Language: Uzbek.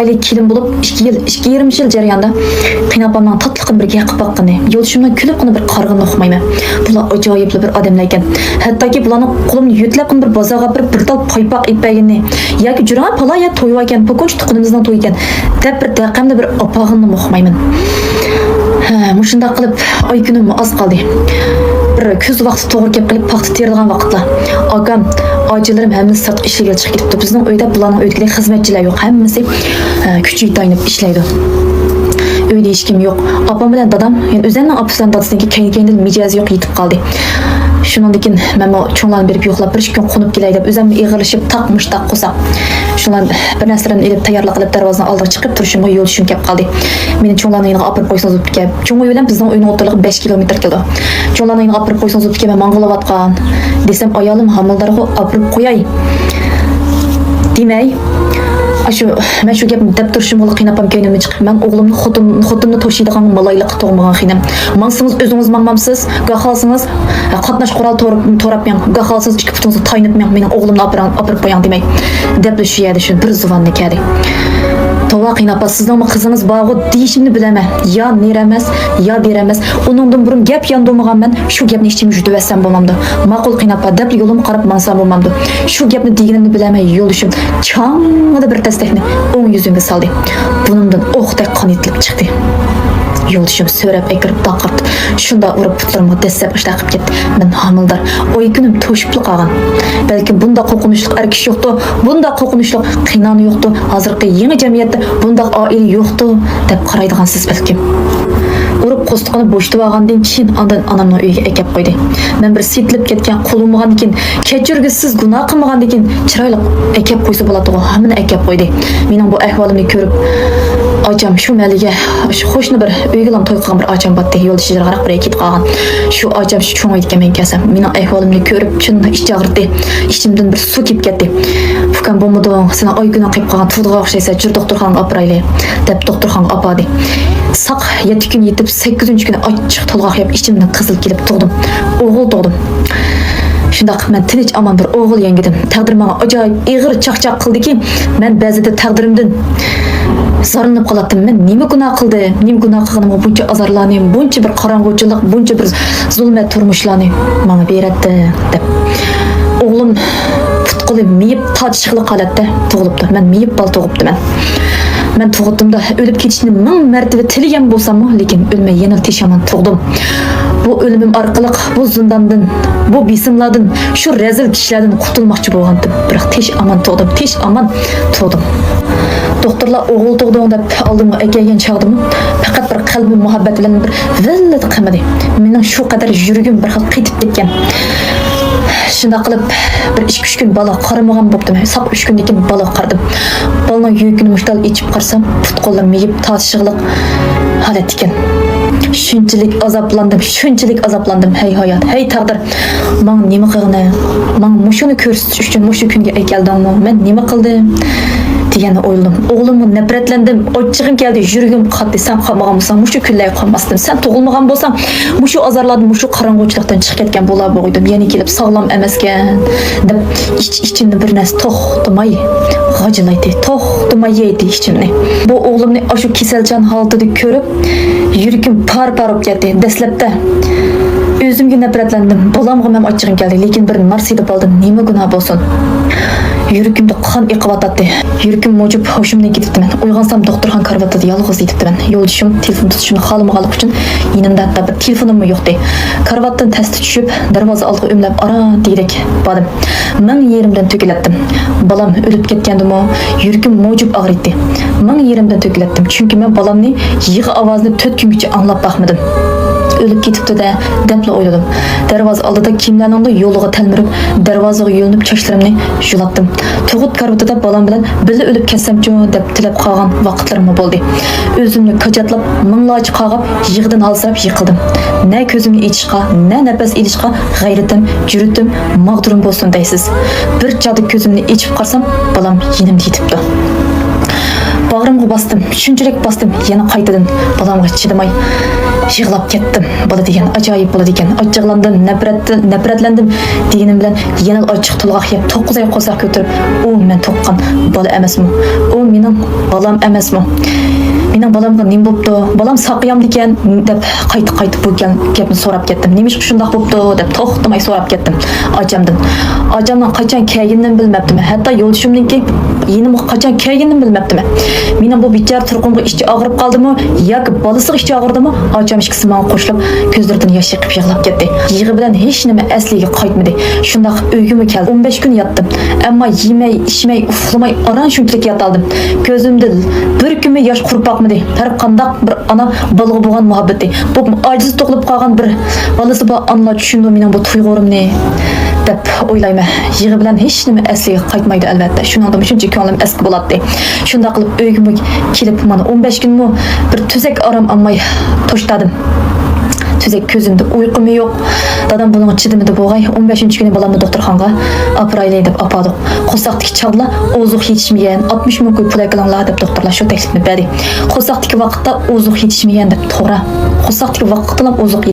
aylık kilim bulup 2,5 yıl jarayonda qiynapamdan tatlıqın bir yaqib baqqani, yo'lishimdan kulib qani bir qarg'in o'qimayman. Bular ajoyib bir odamlar ekan. Hattoki bularni qo'limni yutlab qani bir bozorga bir tal paypoq ipagini yoki jura pala ya to'y ekan, po'koch tuqunimizdan to'y ekan deb bir daqamda bir opog'ini o'qimayman. Mushunda qilib oy kunim oz qoldi. Bir kuz vaqti to'g'ri kelib qilib paxta teradigan vaqtlar. Akam, acılarım hammasi sirtqa ishlarga chiqib ketibdi. Bizning uyda bularning uydagi xizmatchilar yo'q, hammasi kuchiga tayanib ishlaydi. Uyda hech kim yo'q. Apam bilan dadam, yani o'zimning opasidan dadasiga keyin mijozi yo'q yetib qoldi. Shundan keyin men cho'nglarni berib yo'qlab bir kun qo'nib kelay deb o'zimni ig'irlashib taqmish taq qo'sam. Shundan bir narsalarni ilib tayyorlab qilib darvozadan oldiga chiqib turishimga yo'l tushim kelib qoldi. Meni cho'nglarni yoniga olib qo'ysangiz o'tib kelib. Cho'ng uy bilan bizning uyning o'rtaligi 5 kilometr keldi. Cho'nglarni yoniga olib qo'ysangiz o'tib kelib mang'ilayotgan desam ayolim homildarga olib qo'yay. Demay Aşu, men shu gapni deb turishim bilan qiynapam ko'nglimni chiqib, men o'g'limni xotinimni to'shiydigan malayliq tug'magan xinim. Mangsingiz o'zingiz mangmamsiz, gaholsingiz qatnash qural to'rapmang, gaholsiz ikki putingizni taynitmang, mening o'g'limni opirib qo'ying demay. Deb shu yerda shu bir zuvonni keldi. Tova qiynapa sizning qizingiz bog'i deyishimni bilaman. Ya neramas, ya beramas. Uningdan burun gap yandolmagan men shu gapni ichimga judaversam bo'lmamdi. Ma'qul qiynapa deb yo'limga qarab mansam bo'lmamdi. Shu gapni deganimni bilaman, yo'lishim chang'ida bir tasdihni o'ng yuzimga soldi. Bunimdan o'qdek qon etilib chiqdi. Yo'lishim so'rab ekirib taqirdi. Shunda urib putlarimga dastlab ishlaqib ketdi. Men homildor, oy kunim to'shib qolgan. Balki bunda qo'rqinchli erkish yo'qdi, bunda qo'rqinchli qiynani yo'qdi. Hozirgi yangi jamiyatda bunda oila yo'qdi deb qaraydigansiz balki. Urib qo'stiqni bo'shtib olgandan keyin ondan onamning uyiga akab qo'ydi. Men bir setilib ketgan qo'limgan ekan, kechirgisiz gunoh qilmagan ekan, chiroyli akab qo'ysa bo'ladi, hammani akab qo'ydi. Mening bu ahvolimni ko'rib Acam şu meliga xo'shni bir uyga to'y qilgan bir acam batdi yo'ldoshlar qarab bir ketib qolgan. Shu acam shu cho'ng aytgan men kelsam, mening ahvolimni ko'rib chinda ish chag'irdi. Ishimdan bir suv kelib ketdi. Fukan bo'lmadi, seni oy kuni qilib qolgan turdiga o'xshaysa, jur doktorxonaga olib borayli deb doktorxonaga olib bordi. Saq 7 kun yetib 8-kuni ochiq to'lg'oq yeb ishimdan qizil kelib tug'dim. O'g'il tug'dim. Shundaq men tinch aman bir o'g'il yangidim. Taqdir menga ajoyib ig'ir chaqchaq qildiki, men ba'zida taqdirimdan zarlanib qolatdim. Men nima gunoh qildim? Nima gunoh qilganimga buncha azorlanim, buncha bir qorong'uchilik, buncha bir zulmat turmushlarni menga beratdi deb. O'g'lim putqili miyib tajishli holatda tug'ilibdi. Men miyib bal tug'ibdi men. Men tug'dimda o'lib ketishni ming martaba tilagan bo'lsam-mu, lekin o'lmay yana teshaman tug'dim. Bu o'limim orqali bu zindandan, bu besimlardan, shu razil kishilardan qutulmoqchi bo'lgandim. Biroq tesh aman tug'dim, tesh aman tug'dim. Doktorlar o'g'il tug'dim deb oldimga kelgan chog'dim. Faqat bir qalbim muhabbat bilan bir villat qilmadi. Mening shu qadar yuragim bir xil qetib ketgan. Shunda qilib bir 2-3 kun bola qaramagan bo'ptim. Saq 3 kundan keyin bola qardim. Bolaning yukini mushtal ichib qarsam, put qo'lim miyib tashiqliq holat ekan. Shunchalik azoblandim, hey hayot, hey taqdir. Men nima qildim? Men mushuni ko'rsatish uchun mushu kunga keldimmi? Men nima qildim? Degani o'yladim. O'g'limni nafratlandim, ochchig'im keldi, yuragim qatdi. Sen qolmagan bo'lsang, mushu kunlar qolmasdim. Sen tug'ilmagan bo'lsang, mushu azorlardan, mushu qorong'uchilikdan chiqib ketgan bo'lar bo'ydim. Yana kelib sog'lom emaskan deb ichimda bir narsa to'xtamay g'ajilaydi, to'xtamay yeydi ichimni. Bu o'g'limni shu kasalchan holatida ko'rib, yuragim par-par bo'lib ketdi. Dastlabda o'zimga nafratlandim. Bolamga ham ochchig'im keldi, lekin bir narsa deb oldim. Nima gunoh bo'lsin? Yuragimda qon iqvatadi. Yuragim mojib hoshimdan ketibdi men. Uyg'onsam doktorxona karvatida yolg'iz yotibdi men. Yo'lishim telefon tutishimni xohlamaganlik uchun yonimda hatto bir telefonim yo'qdi. Karvatdan tasti tushib, darvoza oldiga o'mlab ara deydek bordim. Men yerimdan to'kilatdim. Balam o'lib ketgandimi? Yuragim mojib og'riydi. Men yerimdan to'kilatdim. Chunki men balamni yig'i ovozini 4 kungacha anglab baxmadim. Ölüp ketibdi de depla oyladım. Darvoza oldida kiyimlarning yo'liga talmirib, darvozaga yo'linib chochlarimni yulatdim. Tug'ut karvatida bolam bilan birga o'lib ketsam-chu deb tilab qolgan vaqtlarim bo'ldi. O'zimni kajatlab, minglarcha qog'ib, yig'idan alsab yiqildim. Ne ko'zimni ichishga, ne nafas ilishga g'ayratim, jur'atim, mag'durim bo'lsin deysiz. Bir chaqda ko'zimni ichib qarsam, bolam yinimda yetibdi. Bağrımga bastım, shunchalik bastım, yana qaytadan balamga chidamay yig'lab ketdim. Bola degan ajoyib bo'ladi ekan. Achchiqlandim, nafratlandim deganim bilan yana ochiq to'lg'oq yeb 9 oy qo'saq ko'tarib, u men to'qqan bola emasmi? U mening bolam emasmi? Mening bolamga nim bo'pti? Bolam saqiyam ekan deb qaytib bu gapni so'rab ketdim. Nima ish shundoq bo'pti deb to'xtamay so'rab ketdim achamdan. Acamdan qachon kelganini bilmabdim. Hatto yo'lishimninki yenim qachon kelganini bilmabdim. Mening bu bichar turqumga ichi og'rib qoldimi yoki bolasiga ichi og'rirdimi? Acam ikkisi menga qo'shilib ko'zlaridan yosh yiqib yig'lab ketdi. Yig'i bilan hech nima asliga qaytmadi. Shundoq uygimga keldim. 15 kun yotdim. Ammo yemay, ichmay, uxlamay aran shunchalik yotaldim. Ko'zimda bir kunmi yosh qurib boqmadi. Har qandoq bir ana bolaga bo'lgan muhabbati. Bu ojiz to'qilib qolgan bir bolasi bor anlar tushundi mening bu tuyg'urimni deb o'ylayman. Yig'i bilan hech nima asliga qaytmaydi albatta. Shuningdek shuncha ko'nglim eski bo'ladi. Shunda qilib uygimga kelib mana 15 kunmi bir tuzak aram olmay to'shtadim. Tuzak ko'zimda uyqum yo'q. Dadam buning chidimida bo'lg'ay 15-kuni bolamni doktorxonaga aparaylay deb apadik. Qo'saqdagi chog'lar ozuq yetishmagan, 60 ming pul qilinglar deb doktorlar shu taklifni berdi. Qo'saqdagi vaqtda ozuq yetishmagan deb to'g'ri. Qo'saqdagi vaqtda ham ozuq